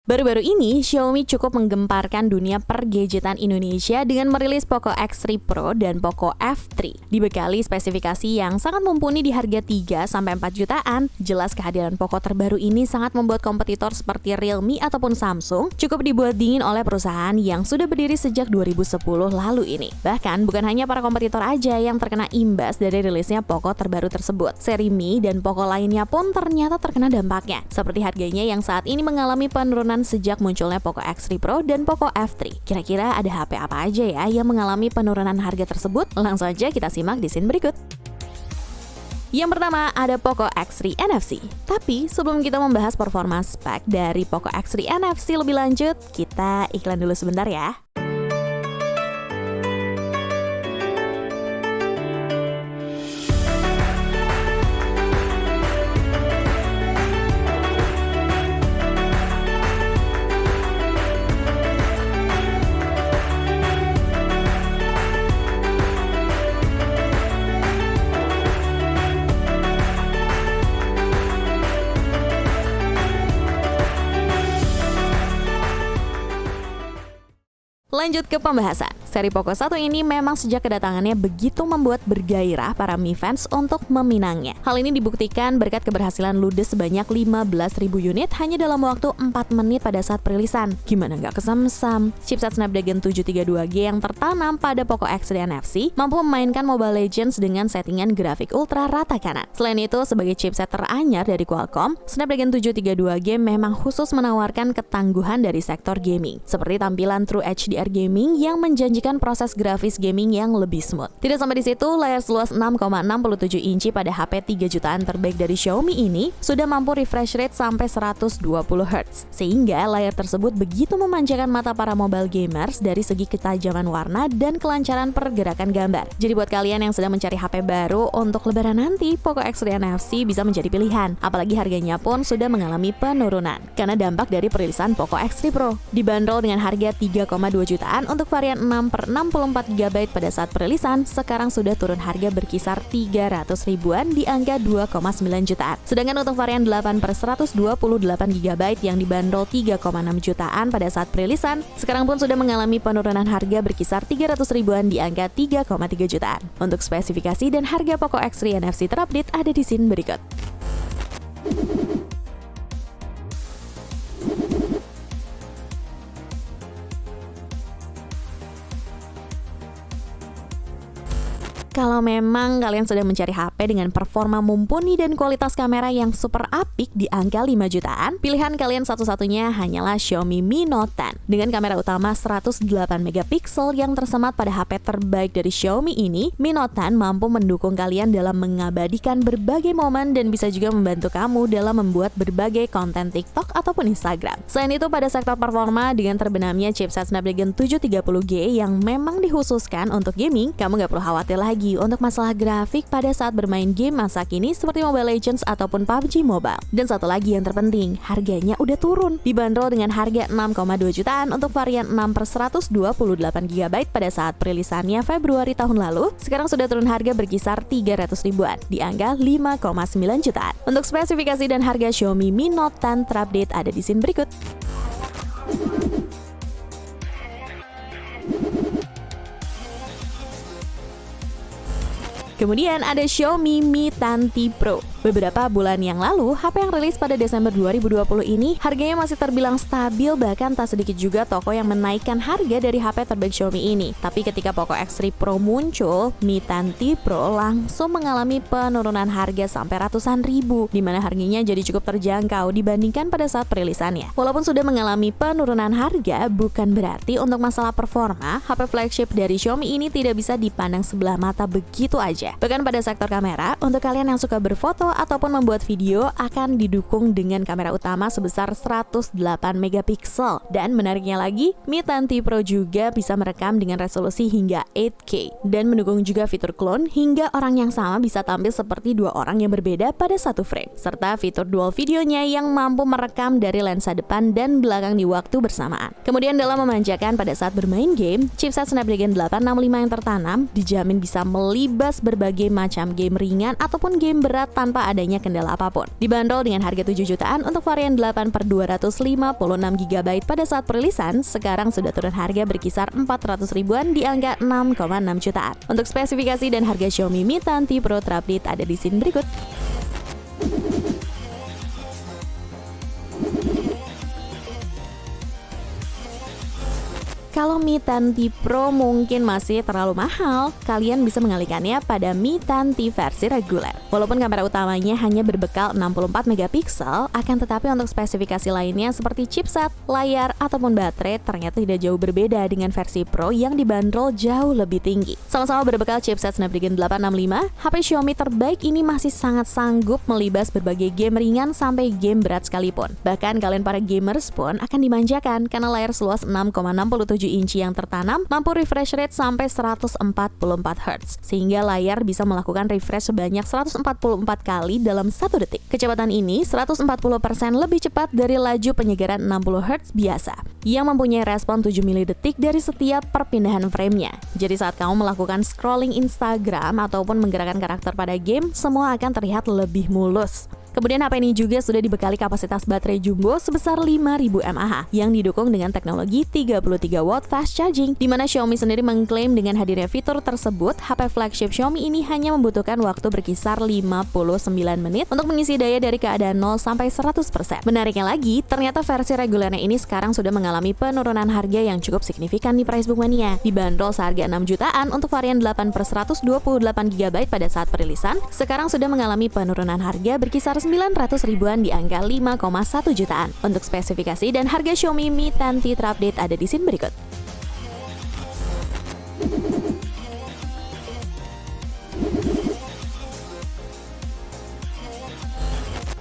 Baru-baru ini, Xiaomi cukup menggemparkan dunia pergadgetan Indonesia dengan merilis Poco X3 Pro dan Poco F3. Dibekali spesifikasi yang sangat mumpuni di harga 3-4 jutaan, jelas kehadiran Poco terbaru ini sangat membuat kompetitor seperti Realme ataupun Samsung cukup dibuat dingin oleh perusahaan yang sudah berdiri sejak 2010 lalu ini. Bahkan, bukan hanya para kompetitor aja yang terkena imbas dari rilisnya Poco terbaru tersebut. Seri Mi dan Poco lainnya pun ternyata terkena dampaknya, seperti harganya yang saat ini mengalami penurunan sejak munculnya Poco X3 Pro dan Poco F3. Kira-kira ada HP apa aja ya yang mengalami penurunan harga tersebut? Langsung aja kita simak di scene berikut. Yang pertama ada Poco X3 NFC. Tapi sebelum kita membahas performa spek dari Poco X3 NFC lebih lanjut, kita iklan dulu sebentar ya. Lanjut ke pembahasan. Seri Poco 1 ini memang sejak kedatangannya begitu membuat bergairah para Mi fans untuk meminangnya. Hal ini dibuktikan berkat keberhasilan ludes sebanyak 15.000 unit hanya dalam waktu 4 menit pada saat perilisan. Gimana nggak kesamsam? Chipset Snapdragon 732G yang tertanam pada Poco X3 NFC mampu memainkan Mobile Legends dengan settingan grafik ultra rata kanan. Selain itu, sebagai chipset teranyar dari Qualcomm, Snapdragon 732G memang khusus menawarkan ketangguhan dari sektor gaming, seperti tampilan True HDR Gaming yang menjanjikan proses grafis gaming yang lebih smooth. Tidak sampai di situ, layar seluas 6,67 inci pada HP 3 jutaan terbaik dari Xiaomi ini sudah mampu refresh rate sampai 120 Hz, sehingga layar tersebut begitu memanjakan mata para mobile gamers dari segi ketajaman warna dan kelancaran pergerakan gambar. Jadi buat kalian yang sedang mencari HP baru untuk lebaran nanti, Poco X3 NFC bisa menjadi pilihan, apalagi harganya pun sudah mengalami penurunan karena dampak dari perilisan Poco X3 Pro. Dibanderol dengan harga 3,2 jutaan untuk varian 6/64GB pada saat perilisan, sekarang sudah turun harga berkisar 300 ribuan di angka 2,9 jutaan. Sedangkan untuk varian 8/128GB yang dibanderol 3,6 jutaan pada saat perilisan, sekarang pun sudah mengalami penurunan harga berkisar 300 ribuan di angka 3,3 jutaan. Untuk spesifikasi dan harga Poco X3 NFC terupdate ada di scene berikut. Kalau memang kalian sedang mencari HP dengan performa mumpuni dan kualitas kamera yang super apik di angka 5 jutaan, pilihan kalian satu-satunya hanyalah Xiaomi Mi Note 10. Dengan kamera utama 108 megapiksel yang tersemat pada HP terbaik dari Xiaomi ini, Mi Note 10 mampu mendukung kalian dalam mengabadikan berbagai momen dan bisa juga membantu kamu dalam membuat berbagai konten TikTok ataupun Instagram. Selain itu, pada sektor performa dengan terbenamnya chipset Snapdragon 730G yang memang dikhususkan untuk gaming, kamu nggak perlu khawatir lagi untuk masalah grafik pada saat bermain game masa kini seperti Mobile Legends ataupun PUBG Mobile. Dan satu lagi yang terpenting, harganya udah turun. Dibanderol dengan harga 6,2 jutaan untuk varian 6/128GB pada saat perilisannya Februari tahun lalu, sekarang sudah turun harga berkisar 300 ribuan di angka 5,9 jutaan. Untuk spesifikasi dan harga Xiaomi Mi Note 10 terupdate ada di scene berikut. Kemudian ada Xiaomi Mi 10T Pro. Beberapa bulan yang lalu, HP yang rilis pada Desember 2020 ini harganya masih terbilang stabil, bahkan tak sedikit juga toko yang menaikkan harga dari HP terbaik Xiaomi ini. Tapi ketika Poco X3 Pro muncul, Mi 10T Pro langsung mengalami penurunan harga sampai ratusan ribu, di mana harganya jadi cukup terjangkau dibandingkan pada saat perilisannya. Walaupun sudah mengalami penurunan harga, bukan berarti untuk masalah performa, HP flagship dari Xiaomi ini tidak bisa dipandang sebelah mata begitu aja. Bahkan pada sektor kamera, untuk kalian yang suka berfoto ataupun membuat video akan didukung dengan kamera utama sebesar 108 megapiksel. Dan menariknya lagi, Mi 10T Pro juga bisa merekam dengan resolusi hingga 8K dan mendukung juga fitur clone hingga orang yang sama bisa tampil seperti dua orang yang berbeda pada satu frame, serta fitur dual videonya yang mampu merekam dari lensa depan dan belakang di waktu bersamaan. Kemudian dalam memanjakan pada saat bermain game, chipset Snapdragon 865 yang tertanam dijamin bisa melibas berbagai macam game ringan ataupun game berat tanpa tanpa adanya kendala apapun. Dibanderol dengan harga 7 jutaan untuk varian 8/256 GB pada saat perilisan, sekarang sudah turun harga berkisar 400 ribuan di angka 6,6 jutaan. Untuk spesifikasi dan harga Xiaomi Mi 10T Pro terupdate ada di scene berikut. Kalau Mi 10T Pro mungkin masih terlalu mahal, kalian bisa mengalihkannya pada Mi 10T versi reguler. Walaupun kamera utamanya hanya berbekal 64 megapiksel, akan tetapi untuk spesifikasi lainnya seperti chipset, layar, ataupun baterai ternyata tidak jauh berbeda dengan versi Pro yang dibanderol jauh lebih tinggi. Sama-sama berbekal chipset Snapdragon 865, HP Xiaomi terbaik ini masih sangat sanggup melibas berbagai game ringan sampai game berat sekalipun. Bahkan kalian para gamers pun akan dimanjakan karena layar seluas 6,67 inci yang tertanam mampu refresh rate sampai 144 Hz, sehingga layar bisa melakukan refresh sebanyak 144 kali dalam 1 detik. Kecepatan ini 140% lebih cepat dari laju penyegaran 60 Hz biasa, yang mempunyai respon 7 milidetik dari setiap perpindahan framenya. Jadi saat kamu melakukan scrolling Instagram ataupun menggerakkan karakter pada game, semua akan terlihat lebih mulus. Kemudian HP ini juga sudah dibekali kapasitas baterai jumbo sebesar 5000 mAh yang didukung dengan teknologi 33 watt fast charging, di mana Xiaomi sendiri mengklaim dengan hadirnya fitur tersebut, HP flagship Xiaomi ini hanya membutuhkan waktu berkisar 59 menit untuk mengisi daya dari keadaan 0 sampai 100%. Menariknya lagi, ternyata versi regulernya ini sekarang sudah mengalami penurunan harga yang cukup signifikan di Price Book Mania. Dibanderol seharga 6 jutaan untuk varian 8/128 GB pada saat perilisan, sekarang sudah mengalami penurunan harga berkisar 900 ribuan di angka 5,1 jutaan. Untuk spesifikasi dan harga Xiaomi Mi 10T terupdate ada di scene berikut.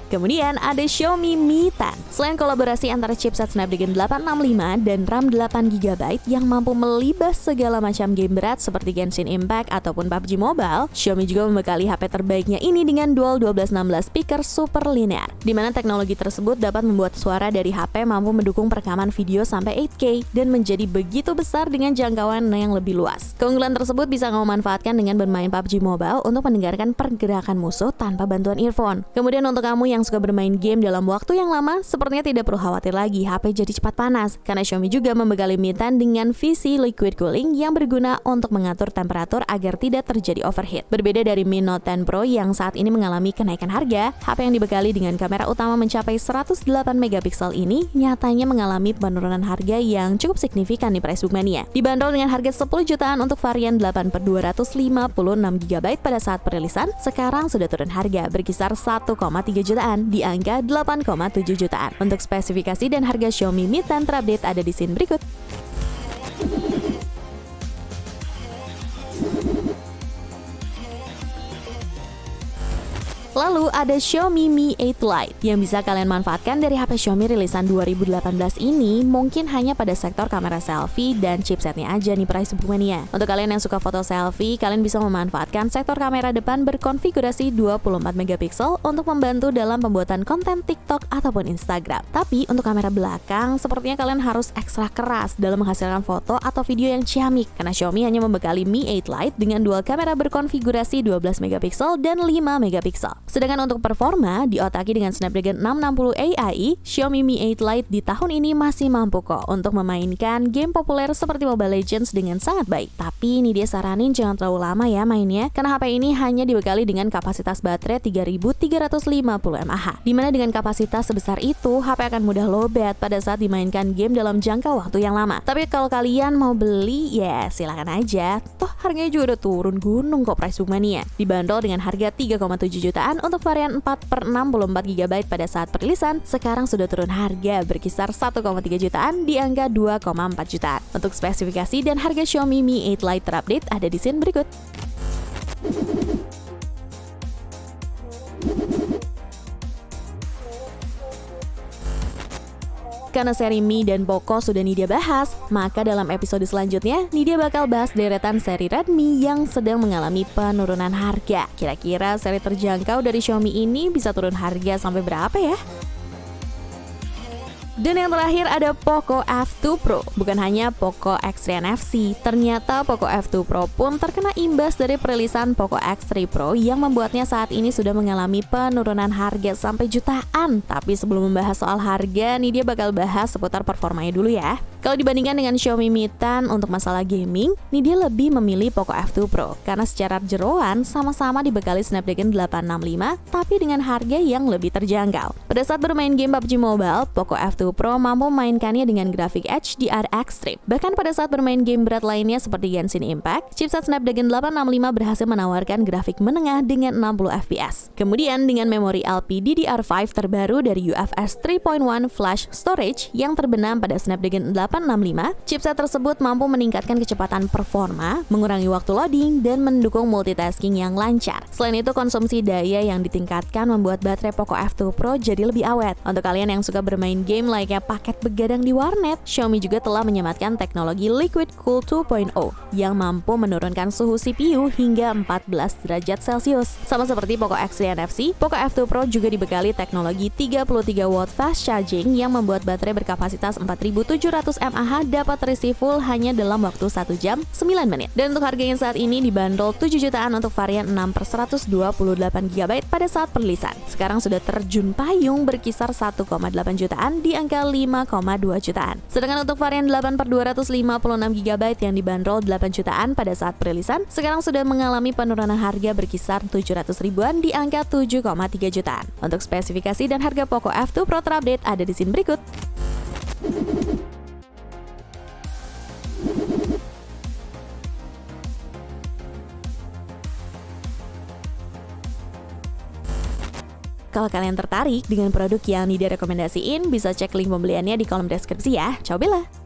Kemudian ada Xiaomi Mi 10. Selain kolaborasi antara chipset Snapdragon 865 dan RAM 8GB yang mampu melibas segala macam game berat seperti Genshin Impact ataupun PUBG Mobile, Xiaomi juga membekali HP terbaiknya ini dengan dual 1216 speaker super linear, di mana teknologi tersebut dapat membuat suara dari HP mampu mendukung perekaman video sampai 8K dan menjadi begitu besar dengan jangkauan yang lebih luas. Keunggulan tersebut bisa kamu manfaatkan dengan bermain PUBG Mobile untuk mendengarkan pergerakan musuh tanpa bantuan earphone. Kemudian untuk kamu yang suka bermain game dalam waktu yang lama, sepertinya tidak perlu khawatir lagi HP jadi cepat panas, karena Xiaomi juga membekali Mi 10 dengan VC Liquid Cooling yang berguna untuk mengatur temperatur agar tidak terjadi overheat. Berbeda dari Mi Note 10 Pro yang saat ini mengalami kenaikan harga, HP yang dibekali dengan kamera utama mencapai 108 megapiksel ini nyatanya mengalami penurunan harga yang cukup signifikan di Price Book Mania. Dibanderol dengan harga 10 jutaan untuk varian 8/256 GB pada saat perilisan, sekarang sudah turun harga berkisar 1,3 jutaan di angka 8,7 jutaan. Untuk spesifikasi dan harga Xiaomi Mi 10 terupdate ada di scene berikut. Lalu ada Xiaomi Mi 8 Lite yang bisa kalian manfaatkan dari HP Xiaomi rilisan 2018 ini mungkin hanya pada sektor kamera selfie dan chipsetnya aja nih Price Book Mania. Untuk kalian yang suka foto selfie, kalian bisa memanfaatkan sektor kamera depan berkonfigurasi 24 megapiksel untuk membantu dalam pembuatan konten TikTok ataupun Instagram. Tapi untuk kamera belakang, sepertinya kalian harus ekstra keras dalam menghasilkan foto atau video yang ciamik karena Xiaomi hanya membekali Mi 8 Lite dengan dual kamera berkonfigurasi 12 megapiksel dan 5 megapiksel. Sedangkan untuk performa, diotaki dengan Snapdragon 660 AI, Xiaomi Mi 8 Lite di tahun ini masih mampu kok untuk memainkan game populer seperti Mobile Legends dengan sangat baik. Tapi ini dia saranin jangan terlalu lama ya mainnya, karena HP ini hanya dibekali dengan kapasitas baterai 3350 mAh. Dimana dengan kapasitas sebesar itu, HP akan mudah lowbat pada saat dimainkan game dalam jangka waktu yang lama. Tapi kalau kalian mau beli, ya silakan aja. Toh harganya juga udah turun gunung kok Price Book Mania. Dibanderol dengan harga 3,7 jutaan untuk varian 4/64 GB pada saat perilisan, sekarang sudah turun harga berkisar 1,3 jutaan di angka 2,4 jutaan. Untuk spesifikasi dan harga Xiaomi Mi 8 Lite terupdate ada di scene berikut. Karena seri Mi dan Poco sudah Nidia bahas, maka dalam episode selanjutnya, Nidia bakal bahas deretan seri Redmi yang sedang mengalami penurunan harga. Kira-kira seri terjangkau dari Xiaomi ini bisa turun harga sampai berapa ya? Dan yang terakhir ada Poco F2 Pro. Bukan hanya Poco X3 NFC, ternyata Poco F2 Pro pun terkena imbas dari perilisan Poco X3 Pro yang membuatnya saat ini sudah mengalami penurunan harga sampai jutaan. Tapi sebelum membahas soal harga, nih dia bakal bahas seputar performanya dulu ya. Kalau dibandingkan dengan Xiaomi Mi 10 untuk masalah gaming, nih dia lebih memilih Poco F2 Pro karena secara jeroan sama-sama dibekali Snapdragon 865 tapi dengan harga yang lebih terjangkau. Pada saat bermain game PUBG Mobile, Poco F2 Pro mampu memainkannya dengan grafik HDR Extreme. Bahkan pada saat bermain game berat lainnya seperti Genshin Impact, chipset Snapdragon 865 berhasil menawarkan grafik menengah dengan 60 fps. Kemudian dengan memori LPDDR5 terbaru dari UFS 3.1 Flash Storage yang terbenam pada Snapdragon 865, chipset tersebut mampu meningkatkan kecepatan performa, mengurangi waktu loading, dan mendukung multitasking yang lancar. Selain itu, konsumsi daya yang ditingkatkan membuat baterai Poco F2 Pro jadi lebih awet. Untuk kalian yang suka bermain game layaknya paket begadang di warnet, Xiaomi juga telah menyematkan teknologi Liquid Cool 2.0 yang mampu menurunkan suhu CPU hingga 14 derajat Celcius. Sama seperti Poco X3 NFC, Poco F2 Pro juga dibekali teknologi 33 watt fast charging yang membuat baterai berkapasitas 4700 mAh dapat terisi full hanya dalam waktu 1 jam 9 menit. Dan untuk harganya saat ini dibanderol 7 jutaan untuk varian 6/128GB pada saat perilisan. Sekarang sudah terjun payung berkisar 1,8 jutaan di angka 5,2 jutaan. Sedangkan untuk varian 8/256GB yang dibanderol 8 jutaan pada saat perilisan, sekarang sudah mengalami penurunan harga berkisar 700 ribuan di angka 7,3 jutaan. Untuk spesifikasi dan harga Poco F2 Pro terupdate ada di scene berikut. Kalau kalian tertarik dengan produk yang Nida rekomendasiin, bisa cek link pembeliannya di kolom deskripsi ya. Ciao Bella!